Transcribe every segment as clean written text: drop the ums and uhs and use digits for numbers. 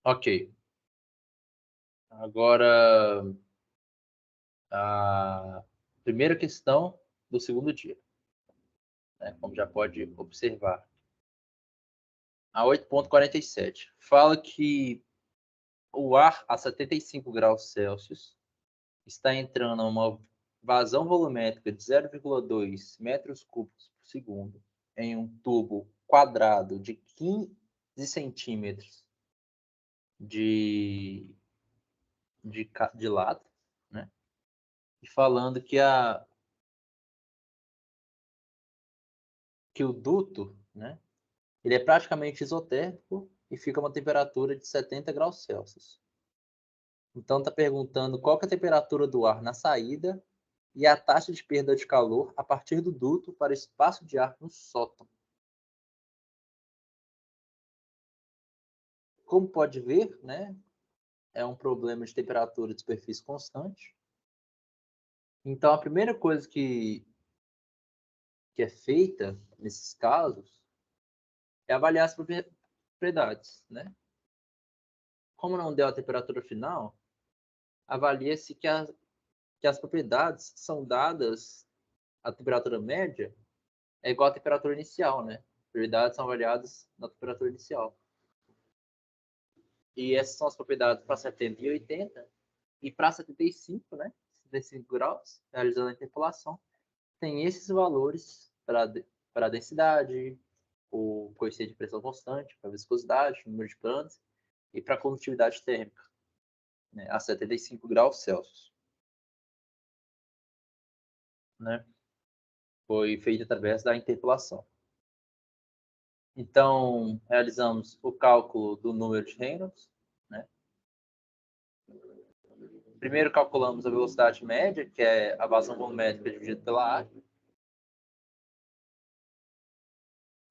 Ok. Agora, a primeira questão do segundo dia, né, como já pode observar. A 8,47 fala que o ar a 75 graus Celsius está entrando a uma vazão volumétrica de 0,2 metros cúbicos por segundo em um tubo quadrado de 15 centímetros de, de lado, né? E falando que o duto, né, ele é praticamente isotérmico e fica a uma temperatura de 70 graus Celsius. Então está perguntando qual que é a temperatura do ar na saída e a taxa de perda de calor a partir do duto para o espaço de ar no sótão. Como pode ver, né, é um problema de temperatura de superfície constante. Então a primeira coisa que é feita nesses casos é avaliar as propriedades, né? Como não deu a temperatura final, avalia-se que as propriedades são dadas, a temperatura média é igual à temperatura inicial, né? Propriedades são avaliadas na temperatura inicial. E essas são as propriedades para 70 e 80. E para 75, né? 75 graus, realizando a interpolação, tem esses valores para a densidade, o coeficiente de pressão constante, para a viscosidade, número de planos, e para a condutividade térmica, né, a 75 graus Celsius. Né? Foi feito através da interpolação. Então, realizamos o cálculo do número de Reynolds. Né? Primeiro calculamos a velocidade média, que é a vazão volumétrica dividida pela área,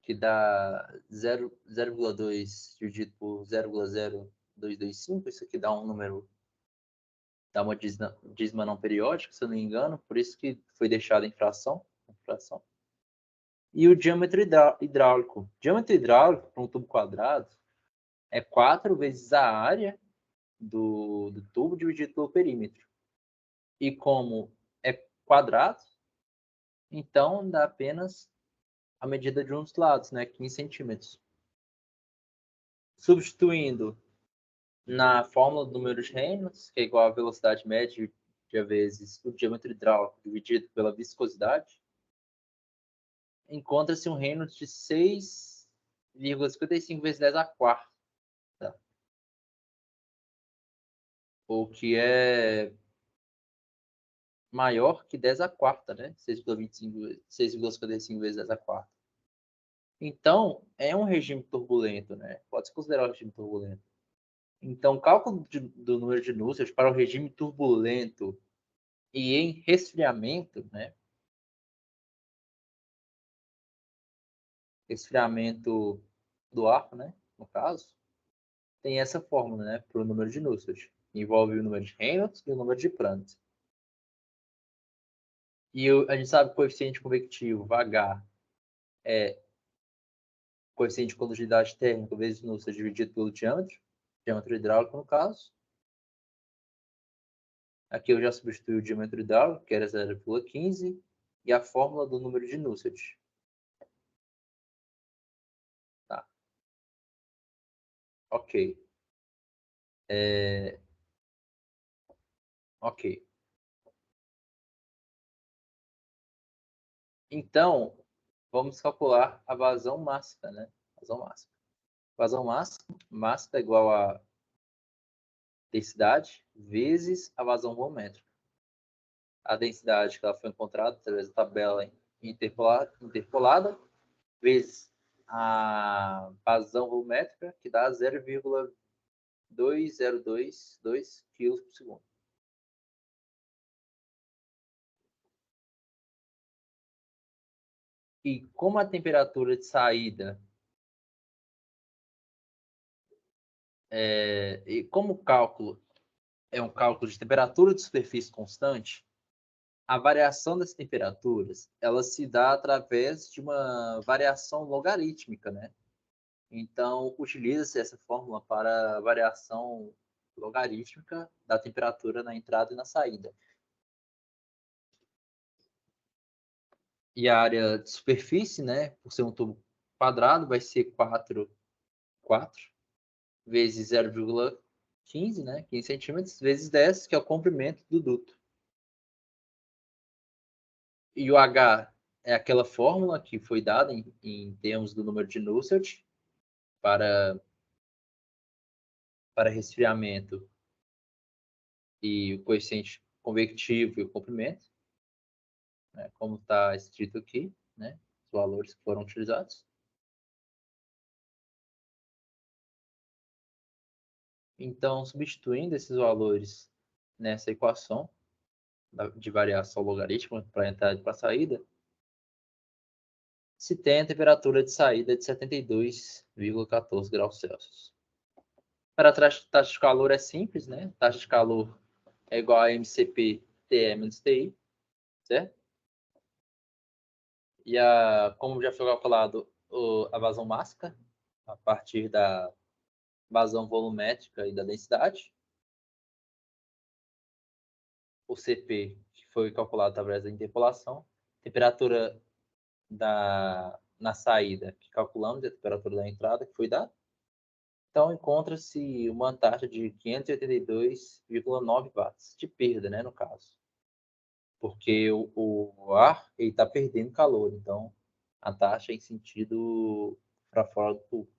que dá 0,2 dividido por 0,0225. Isso aqui dá um número, dá uma dízima não periódica, se eu não me engano, por isso que foi deixada em fração. E o diâmetro hidráulico. O diâmetro hidráulico para um tubo quadrado é 4 vezes a área do tubo dividido pelo perímetro. E como é quadrado, então dá apenas a medida de um dos lados, né, 15 centímetros. Substituindo na fórmula do número de Reynolds, que é igual à velocidade média de vezes o diâmetro hidráulico dividido pela viscosidade, encontra-se um Reynolds de 6,55 vezes 10 a quarta, o que é maior que 10 a quarta, né? 6,55 vezes 10 a quarta. Então, é um regime turbulento, né? Pode-se considerar um regime turbulento. Então, o cálculo do número de Nusselt para o regime turbulento e em resfriamento, né? Resfriamento do ar, né? No caso, tem essa fórmula, né? Para o número de Nusselt. Envolve o número de Reynolds e o número de Prandtl. E a gente sabe que o coeficiente convectivo, H, é coeficiente de condutividade térmica vezes Nusselt dividido pelo diâmetro hidráulico no caso. Aqui eu já substituí o diâmetro hidráulico, que era 0,15, e a fórmula do número de Nusselt. Tá. Ok. Ok. Então, vamos calcular a vazão máxima, né? Vazão máxima. Vazão máxima é igual a densidade vezes a vazão volumétrica. A densidade que ela foi encontrada através da tabela interpolada vezes a vazão volumétrica, que dá 0,2022 kg por segundo. E como a temperatura de saída e como o cálculo é um cálculo de temperatura de superfície constante, a variação das temperaturas ela se dá através de uma variação logarítmica, né? Então, utiliza-se essa fórmula para a variação logarítmica da temperatura na entrada e na saída. E a área de superfície, né, por ser um tubo quadrado, vai ser 4 vezes 0,15, né, 15 centímetros, vezes 10, que é o comprimento do duto. E o H é aquela fórmula que foi dada em termos do número de Nusselt para resfriamento e o coeficiente convectivo e o comprimento, né, como está escrito aqui, né, os valores que foram utilizados. Então, substituindo esses valores nessa equação de variação logarítmica para entrada e para saída, se tem a temperatura de saída de 72,14 graus Celsius. Para a taxa de calor é simples, né? Taxa de calor é igual a MCP TE menos TI, certo? E como já foi calculado a vazão máxima, a partir da vazão volumétrica e da densidade, o CP, que foi calculado através da interpolação, temperatura na saída, que calculamos, e a temperatura da entrada, que foi dada. Então, encontra-se uma taxa de 582,9 watts de perda, né, no caso. Porque o ar está perdendo calor, então a taxa é em sentido para fora do tubo.